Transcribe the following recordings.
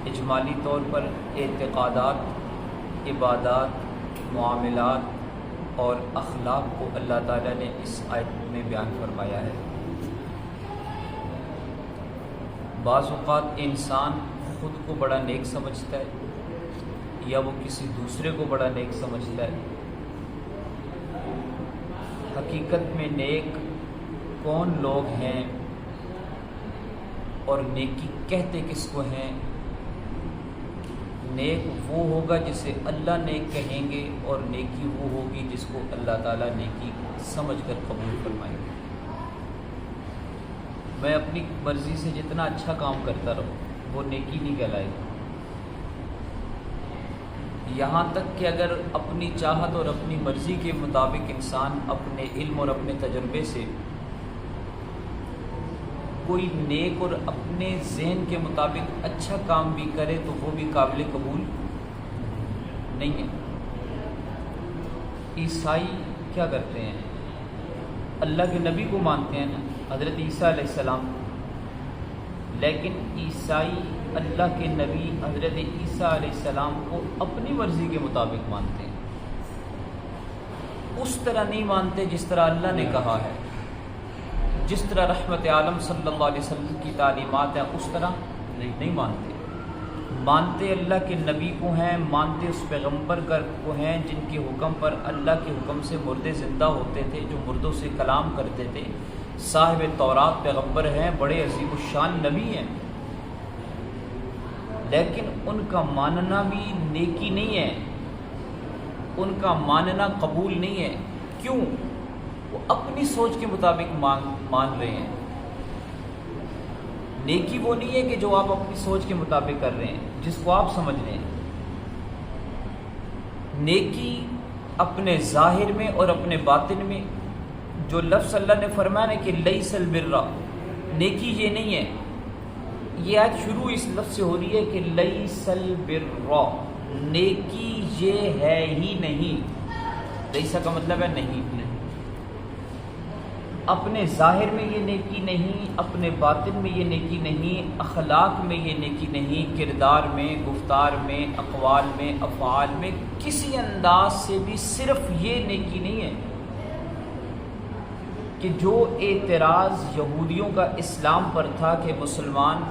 اجمالی طور پر اعتقادات، عبادات، معاملات اور اخلاق کو اللہ تعالیٰ نے اس آیت میں بیان فرمایا ہے۔ بعض اوقات انسان خود کو بڑا نیک سمجھتا ہے یا وہ کسی دوسرے کو بڑا نیک سمجھتا ہے۔ حقیقت میں نیک کون لوگ ہیں اور نیکی کہتے کس کو ہیں؟ نیک وہ ہوگا جسے اللہ نیک کہیں گے، اور نیکی وہ ہوگی جس کو اللہ تعالیٰ نیکی سمجھ کر قبول فرمائیں گے۔ میں اپنی مرضی سے جتنا اچھا کام کرتا رہوں وہ نیکی نہیں کہلائے گی۔ یہاں تک کہ اگر اپنی چاہت اور اپنی مرضی کے مطابق انسان اپنے علم اور اپنے تجربے سے کوئی نیک اور اپنے ذہن کے مطابق اچھا کام بھی کرے تو وہ بھی قابل قبول نہیں ہے۔ عیسائی کیا کرتے ہیں؟ اللہ کے نبی کو مانتے ہیں نا، حضرت عیسیٰ علیہ السلام، لیکن عیسائی اللہ کے نبی حضرت عیسیٰ علیہ السلام کو اپنی مرضی کے مطابق مانتے ہیں، اس طرح نہیں مانتے جس طرح اللہ نے کہا ہے، جس طرح رحمت عالم صلی اللہ علیہ وسلم کی تعلیمات ہیں اس طرح نہیں مانتے۔ مانتے اللہ کے نبی کو ہیں، مانتے اس پیغمبر کو ہیں جن کے حکم پر اللہ کے حکم سے مردے زندہ ہوتے تھے، جو مردوں سے کلام کرتے تھے، صاحب تورات پیغمبر ہیں، بڑے عظیم الشان نبی ہیں، لیکن ان کا ماننا بھی نیکی نہیں ہے، ان کا ماننا قبول نہیں ہے۔ کیوں؟ وہ اپنی سوچ کے مطابق مان رہے ہیں۔ نیکی وہ نہیں ہے کہ جو آپ اپنی سوچ کے مطابق کر رہے ہیں، جس کو آپ سمجھ رہے ہیں۔ نیکی اپنے ظاہر میں اور اپنے باطن میں، جو لفظ اللہ نے فرمایا کہ لیس البر، نیکی یہ نہیں ہے۔ یہ آج شروع اس لفظ سے ہو رہی ہے کہ لیس البر، نیکی یہ ہے ہی نہیں۔ لیسا کا مطلب ہے نہیں۔ اپنے ظاہر میں یہ نیکی نہیں، اپنے باطن میں یہ نیکی نہیں، اخلاق میں یہ نیکی نہیں، کردار میں، گفتار میں، اقوال میں، افعال میں، کسی انداز سے بھی صرف یہ نیکی نہیں ہے کہ جو اعتراض یہودیوں کا اسلام پر تھا کہ مسلمان،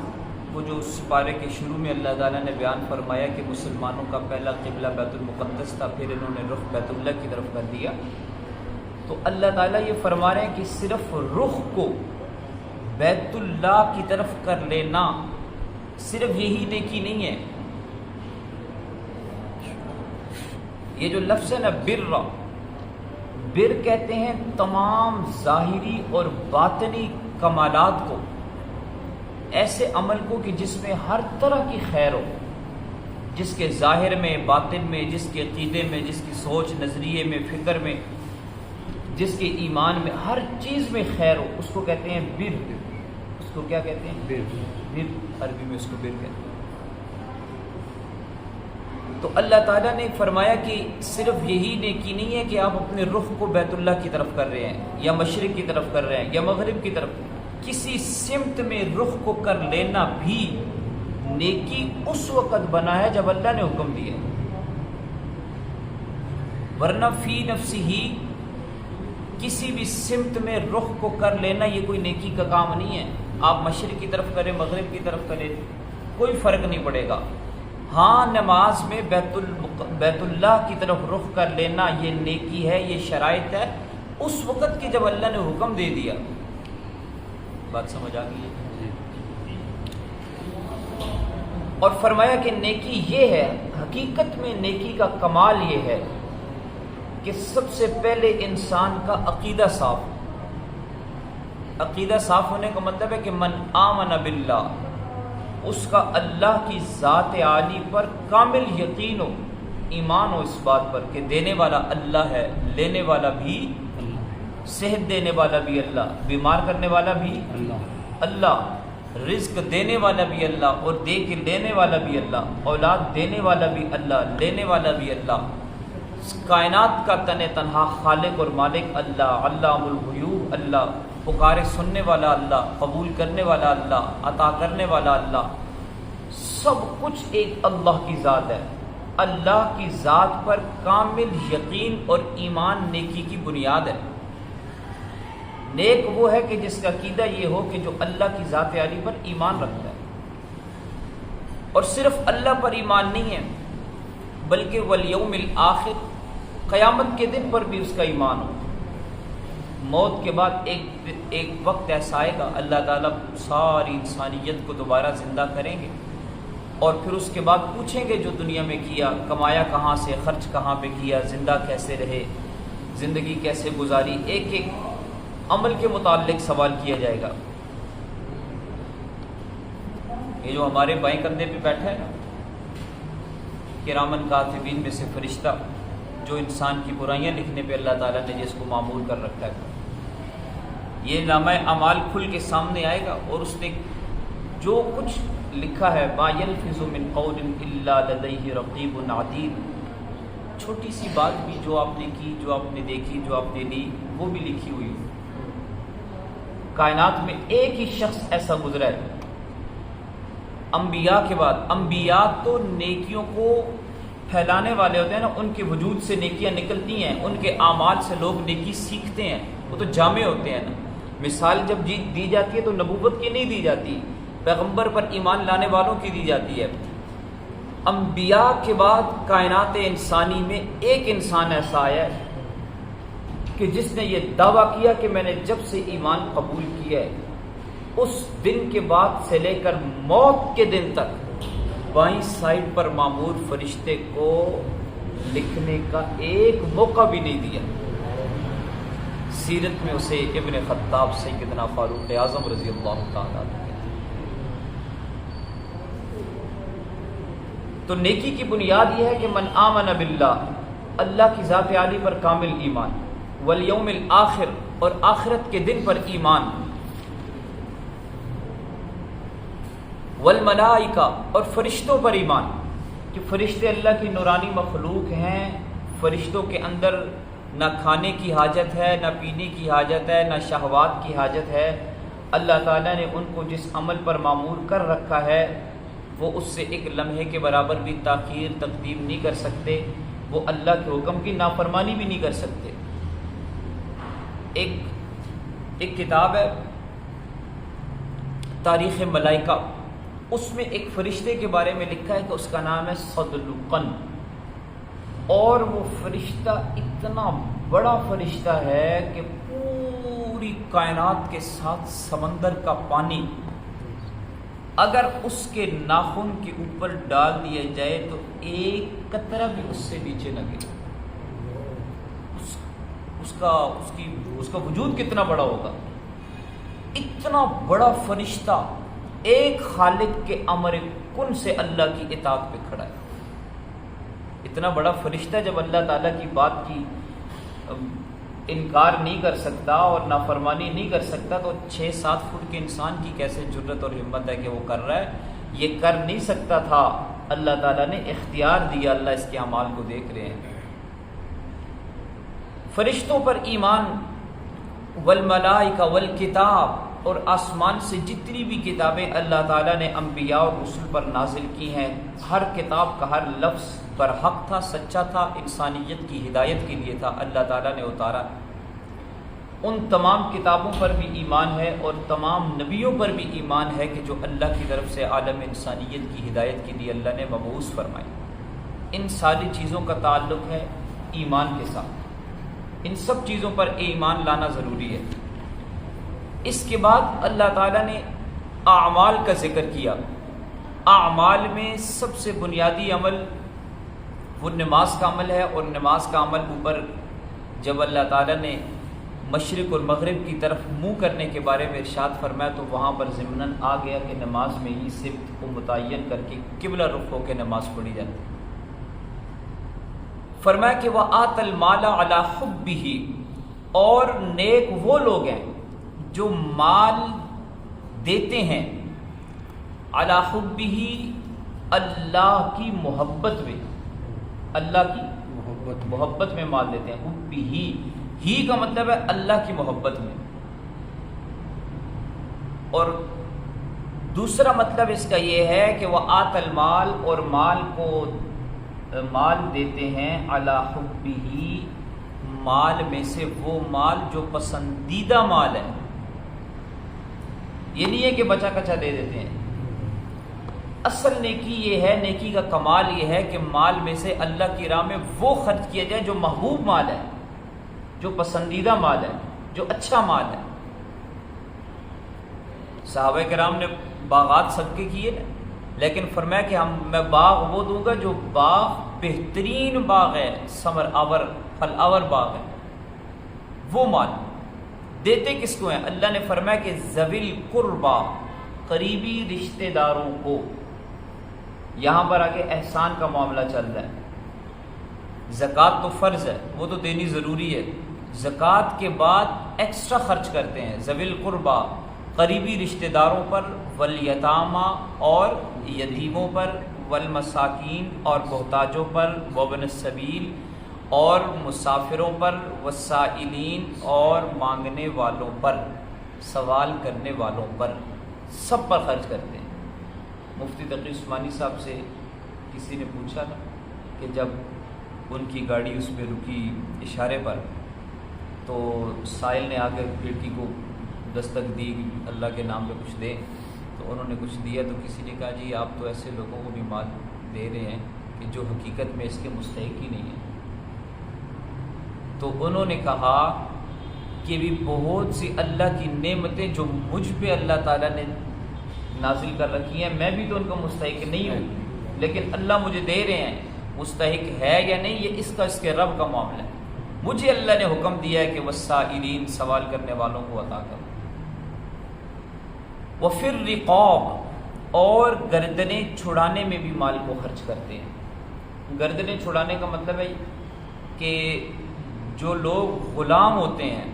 وہ جو سپارے کے شروع میں اللہ تعالیٰ نے بیان فرمایا کہ مسلمانوں کا پہلا قبلہ بیت المقدس تھا، پھر انہوں نے رخ بیت اللہ کی طرف کر دیا، تو اللہ تعالیٰ یہ فرما رہے ہیں کہ صرف رخ کو بیت اللہ کی طرف کر لینا صرف یہی نیکی نہیں ہے۔ یہ جو لفظ ہے نا بر کہتے ہیں تمام ظاہری اور باطنی کمالات کو، ایسے عمل کو کہ جس میں ہر طرح کی خیر ہو، جس کے ظاہر میں، باطن میں، جس کے عقیدے میں، جس کی سوچ نظریے میں، فکر میں، جس کے ایمان میں، ہر چیز میں خیر ہو، اس کو کہتے ہیں بر۔ اس کو کیا کہتے ہیں؟ بر، عربی میں اس کو بر کہتے ہیں۔ تو اللہ تعالیٰ نے فرمایا کہ صرف یہی نیکی نہیں ہے کہ آپ اپنے رخ کو بیت اللہ کی طرف کر رہے ہیں، یا مشرق کی طرف کر رہے ہیں، یا مغرب کی طرف، کسی سمت میں رخ کو کر لینا بھی نیکی اس وقت بنا ہے جب اللہ نے حکم دیا، ورنہ فی نفسی ہی کسی بھی سمت میں رخ کو کر لینا یہ کوئی نیکی کا کام نہیں ہے۔ آپ مشرق کی طرف کریں، مغرب کی طرف کریں، کوئی فرق نہیں پڑے گا۔ ہاں، نماز میں بیت اللہ کی طرف رخ کر لینا یہ نیکی ہے، یہ شرائط ہے اس وقت کی جب اللہ نے حکم دے دیا۔ بات سمجھ آ گئی ہے؟ اور فرمایا کہ نیکی یہ ہے، حقیقت میں نیکی کا کمال یہ ہے کہ سب سے پہلے انسان کا عقیدہ صاف۔ عقیدہ صاف ہونے کا مطلب ہے کہ من آمن باللہ، اس کا اللہ کی ذات عالی پر کامل یقین ہو، ایمان ہو اس بات پر کہ دینے والا اللہ ہے، لینے والا بھی اللہ، صحت دینے والا بھی اللہ، بیمار کرنے والا بھی اللہ، رزق دینے والا بھی اللہ اور دے کے لینے والا بھی اللہ، اولاد دینے والا بھی اللہ، لینے والا بھی اللہ، کائنات کا تن تنہا خالق اور مالک اللہ، علام الغیوب اللہ، پکارے سننے والا اللہ، قبول کرنے والا اللہ، عطا کرنے والا اللہ، سب کچھ ایک اللہ کی ذات ہے. اللہ کی ذات پر کامل یقین اور ایمان نیکی کی بنیاد ہے. نیک وہ ہے کہ جس کا عقیدہ یہ ہو کہ جو اللہ کی ذات عالی پر ایمان رکھتا ہے، اور صرف اللہ پر ایمان نہیں ہے بلکہ والیوم الآخر، قیامت کے دن پر بھی اس کا ایمان ہو. موت کے بعد ایک وقت ایسا آئے گا، اللہ تعالیٰ ساری انسانیت کو دوبارہ زندہ کریں گے، اور پھر اس کے بعد پوچھیں گے جو دنیا میں کیا، کمایا کہاں سے، خرچ کہاں پہ کیا، زندہ کیسے رہے، زندگی کیسے گزاری، ایک ایک عمل کے متعلق سوال کیا جائے گا. یہ جو ہمارے بائیں کندھے پہ بیٹھا ہے نا، کرامن کاتبین میں سے فرشتہ جو انسان کی برائیاں لکھنے پہ اللہ تعالیٰ نے جس کو معمول کر رکھا ہے، یہ نامہ اعمال کھل کے سامنے آئے گا، اور اس نے جو کچھ لکھا ہے ما یلفظ من قول الا لدیہ رقیب عتید، چھوٹی سی بات بھی جو آپ نے کی، جو آپ نے دیکھی، جو آپ نے لی، وہ بھی لکھی ہوئی. کائنات میں ایک ہی شخص ایسا گزرا ہے انبیاء کے بعد. انبیاء تو نیکیوں کو پھیلانے والے ہوتے ہیں نا، ان کے وجود سے نیکیاں نکلتی ہیں، ان کے اعمال سے لوگ نیکی سیکھتے ہیں، وہ تو جامع ہوتے ہیں نا. مثال جب دی جاتی ہے تو نبوت کی نہیں دی جاتی، پیغمبر پر ایمان لانے والوں کی دی جاتی ہے. انبیاء کے بعد کائنات انسانی میں ایک انسان ایسا آیا ہے کہ جس نے یہ دعویٰ کیا کہ میں نے جب سے ایمان قبول کیا ہے، اس دن کے بعد سے لے کر موت کے دن تک بائیں سائڈ پر معمور فرشتے کو لکھنے کا ایک موقع بھی نہیں دیا. سیرت میں اسے ابن خطاب سیدنا فاروق اعظم رضی اللہ تعالیٰ عنہ. تو نیکی کی بنیاد یہ ہے کہ من آمن باللہ، اللہ کی ذات عالی پر کامل ایمان، والیوم الآخر، اور آخرت کے دن پر ایمان، والملائکہ، اور فرشتوں پر ایمان کہ فرشتے اللہ کی نورانی مخلوق ہیں. فرشتوں کے اندر نہ کھانے کی حاجت ہے، نہ پینے کی حاجت ہے، نہ شہوات کی حاجت ہے. اللہ تعالیٰ نے ان کو جس عمل پر معمور کر رکھا ہے وہ اس سے ایک لمحے کے برابر بھی تاخیر تقدیم نہیں کر سکتے، وہ اللہ کے حکم کی نافرمانی بھی نہیں کر سکتے. ایک کتاب ہے تاریخ ملائکہ، اس میں ایک فرشتے کے بارے میں لکھا ہے کہ اس کا نام ہے صدلقن، اور وہ فرشتہ اتنا بڑا فرشتہ ہے کہ پوری کائنات کے ساتھ سمندر کا پانی اگر اس کے ناخن کے اوپر ڈال دیا جائے تو ایک قطرہ بھی اس سے نیچے نہ گرے. اس کا وجود کتنا بڑا ہوگا. اتنا بڑا فرشتہ ایک خالق کے امر کن سے اللہ کی اطاعت پہ کھڑا ہے. اتنا بڑا فرشتہ جب اللہ تعالیٰ کی بات کی انکار نہیں کر سکتا اور نافرمانی نہیں کر سکتا تو 6-7 فٹ کے انسان کی کیسے جرت اور ہمت ہے کہ وہ کر رہا ہے. یہ کر نہیں سکتا تھا، اللہ تعالیٰ نے اختیار دیا، اللہ اس کے اعمال کو دیکھ رہے ہیں. فرشتوں پر ایمان، والملائکہ والکتاب، اور آسمان سے جتنی بھی کتابیں اللہ تعالیٰ نے انبیاء اور رسل پر نازل کی ہیں، ہر کتاب کا ہر لفظ برحق تھا، سچا تھا، انسانیت کی ہدایت کے لیے تھا، اللہ تعالیٰ نے اتارا. ان تمام کتابوں پر بھی ایمان ہے اور تمام نبیوں پر بھی ایمان ہے کہ جو اللہ کی طرف سے عالم انسانیت کی ہدایت کے لیے اللہ نے مبعوث فرمائی. ان ساری چیزوں کا تعلق ہے ایمان کے ساتھ. ان سب چیزوں پر ایمان لانا ضروری ہے. اس کے بعد اللہ تعالیٰ نے اعمال کا ذکر کیا. اعمال میں سب سے بنیادی عمل وہ نماز کا عمل ہے، اور نماز کا عمل اوپر جب اللہ تعالیٰ نے مشرق اور مغرب کی طرف منہ کرنے کے بارے میں ارشاد فرمایا تو وہاں پر ضمناً آ گیا کہ نماز میں ہی سمت کو متعین کر کے قبلہ رخ ہو کے نماز پڑھی جاتی. فرمایا کہ وَآتَ الْمَالَ عَلَى حُبِّهِ، اور نیک وہ لوگ ہیں جو مال دیتے ہیں علی حبہ، اللہ کی محبت میں، اللہ کی محبت میں مال دیتے ہیں. حبہ ہی کا مطلب ہے اللہ کی محبت میں. اور دوسرا مطلب اس کا یہ ہے کہ وہ آت المال، اور مال دیتے ہیں علی حبہ، مال میں سے وہ مال جو پسندیدہ مال ہے، یہ نہیں ہے کہ بچا کچا دے دیتے ہیں۔ اصل نیکی یہ ہے، نیکی کا کمال یہ ہے کہ مال میں سے اللہ کی راہ میں وہ خرچ کیا جائے جو محبوب مال ہے، جو پسندیدہ مال ہے، جو اچھا مال ہے۔ صحابہ کرام نے باغات سب کے کیے، لیکن فرمایا کہ میں باغ وہ دوں گا جو باغ بہترین باغ ہے، ثمر آور، پھل آور باغ ہے، وہ مال دیتے کس کو ہیں؟ اللہ نے فرمایا کہ ذوی القربا، قریبی رشتہ داروں کو۔ یہاں پر آگے احسان کا معاملہ چل رہا ہے۔ زکوٰۃ تو فرض ہے، وہ تو دینی ضروری ہے، زکوٰۃ کے بعد ایکسٹرا خرچ کرتے ہیں ذوی القربا، قریبی رشتہ داروں پر، والیتاما، اور یتیموں پر، والمساکین، اور محتاجوں پر، وابن السبیل، اور مسافروں پر، والسائلین، اور مانگنے والوں پر، سوال کرنے والوں پر، سب پر خرچ کرتے ہیں۔ مفتی تقی عثمانی صاحب سے کسی نے پوچھا نا کہ جب ان کی گاڑی اس پہ رکی اشارے پر، تو سائل نے آ کے کھڑکی کو دستک دی اللہ کے نام پہ کچھ دے، تو انہوں نے کچھ دیا، تو کسی نے کہا جی آپ تو ایسے لوگوں کو بھی مال دے رہے ہیں کہ جو حقیقت میں اس کے مستحق ہی نہیں ہیں۔ تو انہوں نے کہا کہ بھی بہت سی اللہ کی نعمتیں جو مجھ پہ اللہ تعالیٰ نے نازل کر رکھی ہیں، میں بھی تو ان کا مستحق نہیں ہوں، لیکن اللہ مجھے دے رہے ہیں، مستحق ہے یا نہیں یہ اس کے رب کا معاملہ ہے۔ مجھے اللہ نے حکم دیا ہے کہ والسائلین، سوال کرنے والوں کو عطا کرو۔ وفی الرقاب، اور گردنیں چھڑانے میں بھی مال کو خرچ کرتے ہیں۔ گردنیں چھڑانے کا مطلب ہے کہ جو لوگ غلام ہوتے ہیں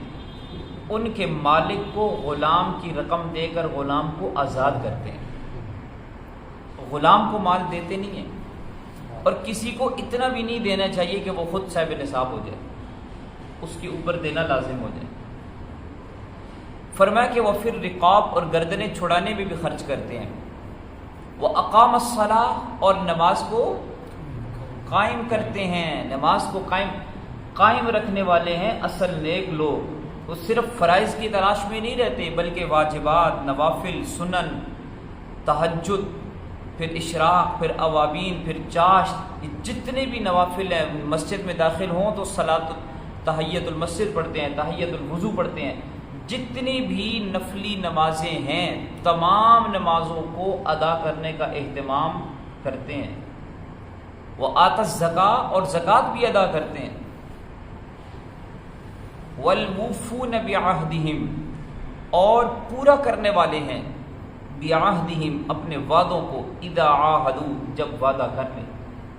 ان کے مالک کو غلام کی رقم دے کر غلام کو آزاد کرتے ہیں، غلام کو مال دیتے نہیں ہیں، اور کسی کو اتنا بھی نہیں دینا چاہیے کہ وہ خود صاحب نصاب ہو جائے، اس کے اوپر دینا لازم ہو جائے۔ فرمایا کہ وہ پھر رقاب، اور گردنیں چھڑانے میں بھی خرچ کرتے ہیں۔ وہ اقام الصلاۃ، اور نماز کو قائم کرتے ہیں، نماز کو قائم رکھنے والے ہیں اصل نیک لوگ۔ وہ صرف فرائض کی تلاش میں نہیں رہتے، بلکہ واجبات، نوافل، سنن، تہجد، پھر اشراق، پھر اوابین، پھر چاشت، یہ جتنے بھی نوافل ہیں، مسجد میں داخل ہوں تو صلاۃ تحیۃ المسجد پڑھتے ہیں، تحیۃ الوضو پڑھتے ہیں، جتنی بھی نفلی نمازیں ہیں تمام نمازوں کو ادا کرنے کا اہتمام کرتے ہیں۔ وہ آت الزکاۃ، اور زکوٰۃ بھی ادا کرتے ہیں۔ والموفون بعہدہم، اور پورا کرنے والے ہیں بعہدہم، اپنے وعدوں کو، اذا عاہدوا، جب وعدہ کر لیں،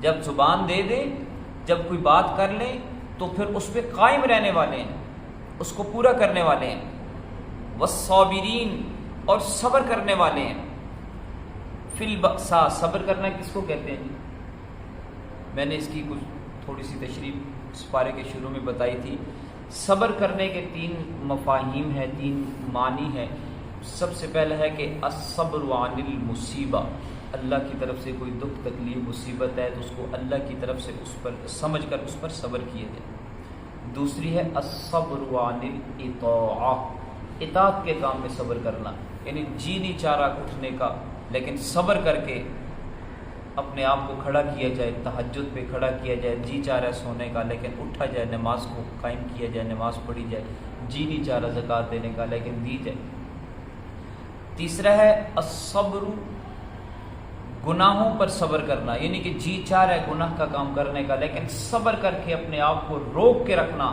جب زبان دے دیں، جب کوئی بات کر لیں تو پھر اس پہ قائم رہنے والے ہیں، اس کو پورا کرنے والے ہیں۔ والصابرین، اور صبر کرنے والے ہیں۔ فی البأساء، صبر کرنا کس کو کہتے ہیں جی؟ میں نے اس کی کچھ تھوڑی سی تشریح اس پارے کے شروع میں بتائی تھی۔ صبر کرنے کے 3 مفاہیم ہیں، 3 معنی ہیں۔ سب سے پہلا ہے کہ الصبر عن المصیبہ، اللہ کی طرف سے کوئی دکھ تکلیف مصیبت ہے تو اس کو اللہ کی طرف سے اس پر سمجھ کر اس پر صبر کیے جائے۔ دوسری ہے الصبر عن الاطاعہ، اطاعت کے کام میں صبر کرنا، یعنی جی نہیں چاہ رہا اٹھنے کا لیکن صبر کر کے اپنے آپ کو کھڑا کیا جائے، تہجد پہ کھڑا کیا جائے، جی چاہ رہا ہے سونے کا لیکن اٹھا جائے، نماز کو قائم کیا جائے، نماز پڑھی جائے، جی نہیں چاہ رہا زکوٰۃ دینے کا لیکن دی جائے۔ تیسرا ہے الصبر، گناہوں پر صبر کرنا، یعنی کہ جی چاہ رہا ہے گناہ کا کام کرنے کا لیکن صبر کر کے اپنے آپ کو روک کے رکھنا،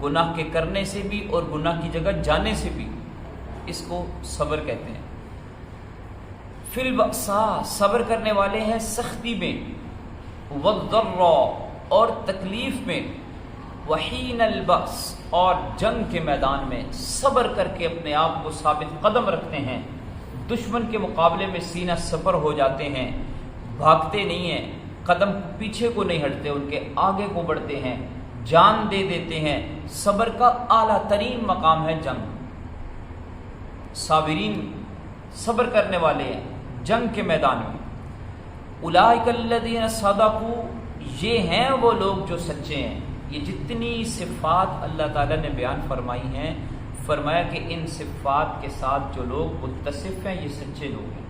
گناہ کے کرنے سے بھی اور گناہ کی جگہ جانے سے بھی، اس کو صبر کہتے ہیں۔ فی البأساء، صبر کرنے والے ہیں سختی میں، والضراء، اور تکلیف میں، وحین البأس، اور جنگ کے میدان میں صبر کر کے اپنے آپ کو ثابت قدم رکھتے ہیں، دشمن کے مقابلے میں سینہ سپر ہو جاتے ہیں، بھاگتے نہیں ہیں، قدم پیچھے کو نہیں ہٹتے، ان کے آگے کو بڑھتے ہیں، جان دے دیتے ہیں۔ صبر کا اعلیٰ ترین مقام ہے جنگ۔ صابرین، صبر کرنے والے ہیں۔ جنگ کے میدان میں. اولئک الذین صدقوا، یہ ہیں وہ لوگ جو سچے ہیں. یہ جتنی صفات اللہ تعالیٰ نے بیان فرمائی ہیں، فرمایا کہ ان صفات کے ساتھ جو لوگ متصف ہیں یہ سچے لوگ ہیں.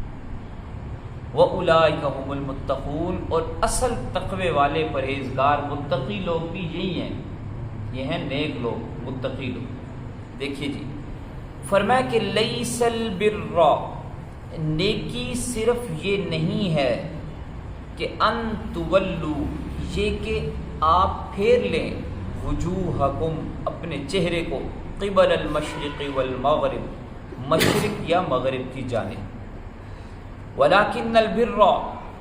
وَأُولَٰئِكَ هُمُ الْمُتَّقُونَ، اور اصل تقوی والے پرہیزگار متقی لوگ بھی یہی ہیں. یہ ہیں نیک لوگ، متقی لوگ. دیکھیے جی، فرمایا کہ لَيْسَ الْبِرَّ، نیکی صرف یہ نہیں ہے کہ ان تولوا، یہ کہ آپ پھیر لیں وجوہکم، اپنے چہرے کو، قبل المشرق والمغرب، مشرق یا مغرب کی جانب. ولیکن البر،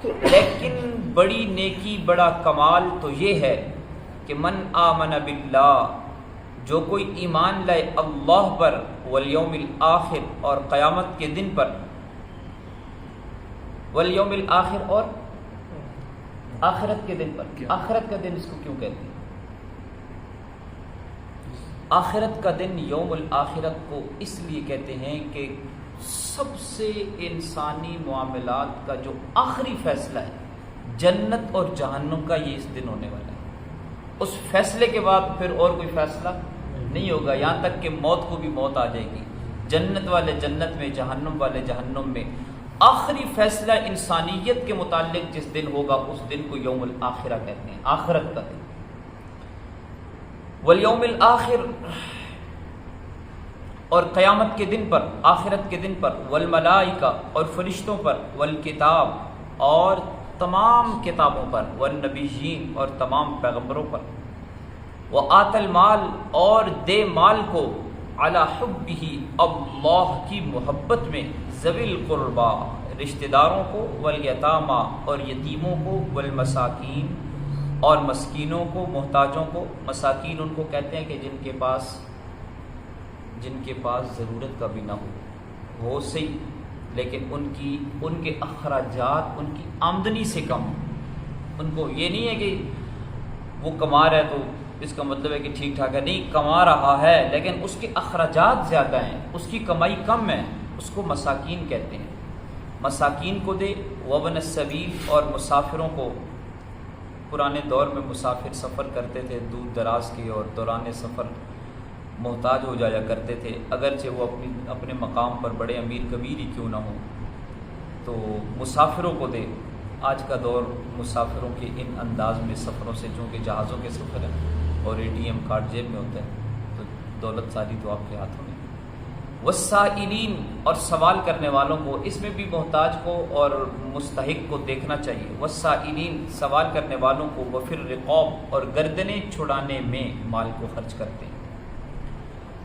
لیکن بڑی نیکی، بڑا کمال تو یہ ہے کہ من آمن باللہ، جو کوئی ایمان لائے اللہ پر، والیوم الآخر، اور قیامت کے دن پر. والیوم الآخر، اور آخرت کے دن پر. آخرت کا دن اس کو کیوں کہتے ہیں؟ آخرت کا دن یوم الآخرت کو اس لیے کہتے ہیں کہ سب سے انسانی معاملات کا جو آخری فیصلہ ہے جنت اور جہنم کا، یہ اس دن ہونے والا ہے. اس فیصلے کے بعد پھر اور کوئی فیصلہ نہیں ہوگا، یہاں تک کہ موت کو بھی موت آ جائے گی. جنت والے جنت میں، جہنم والے جہنم میں. آخری فیصلہ انسانیت کے متعلق جس دن ہوگا اس دن کو یوم الآخرہ کہتے ہیں، آخرت کا دن. والیوم الآخر، اور قیامت کے دن پر، آخرت کے دن پر. والملائکہ، اور فرشتوں پر. والکتاب، اور تمام کتابوں پر. والنبیین، اور تمام پیغمبروں پر. وآت المال، اور دے مال کو، علی حبہ، اللہ کی محبت میں. ذوی القربا، رشتہ داروں کو. والیتامی، اور یتیموں کو. والمساکین، اور مسکینوں کو، محتاجوں کو. مساکین ان کو کہتے ہیں کہ جن کے پاس ضرورت کا بھی نہ ہو صحیح، لیکن ان کے اخراجات ان کی آمدنی سے کم. ان کو یہ نہیں ہے کہ وہ کما رہا ہے تو اس کا مطلب ہے کہ ٹھیک ٹھاک ہے، نہیں، کما رہا ہے لیکن اس کے اخراجات زیادہ ہیں، اس کی کمائی کم ہے، اس کو مساکین کہتے ہیں. مساکین کو دے. وابن السبیل، اور مسافروں کو. پرانے دور میں مسافر سفر کرتے تھے دور دراز کے، اور دوران سفر محتاج ہو جایا کرتے تھے، اگرچہ وہ اپنے مقام پر بڑے امیر کبیر ہی کیوں نہ ہوں. تو مسافروں کو دے. آج کا دور مسافروں کے ان انداز میں سفروں سے، چونکہ جہازوں کے سفر ہیں اور ATM کارڈ جیب میں ہوتا ہے، تو دولت ساری تو آپ کے ہاتھوں میں. والسائلین، اور سوال کرنے والوں کو. اس میں بھی محتاج کو اور مستحق کو دیکھنا چاہیے. والسائلین، سوال کرنے والوں کو. وفی الرقاب، اور گردنیں چھڑانے میں مال کو خرچ کرتے ہیں.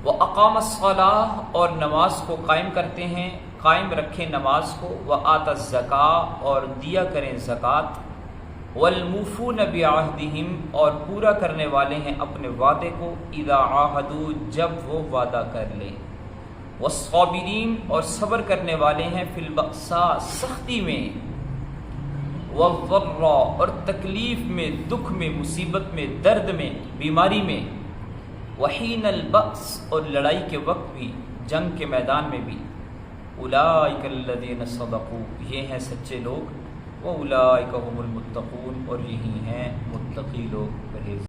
وَأَقَامَ الصَّلَاةَ، اور نماز کو قائم کرتے ہیں، قائم رکھیں نماز کو. وَآتَ الزَّكَاةَ، اور دیا کریں زکوٰۃ. وَالْمُوفُونَ بِعَهْدِهِمْ، اور پورا کرنے والے ہیں اپنے وعدے کو. اِذَا عَاهَدُوا، جب وہ وعدہ کر لیں. وَالصَّابِرِينَ، اور صبر کرنے والے ہیں. فِي الْبَأْسَاءِ، سختی میں. وَالضَّرَّاءِ، اور تکلیف میں، دکھ میں، مصیبت میں، درد میں، بیماری میں. وحین البأس، اور لڑائی کے وقت بھی، جنگ کے میدان میں بھی. اولئک الذین صدقوا، یہ ہیں سچے لوگ. واولئک هم المتقون، اور یہی ہیں متقی لوگ.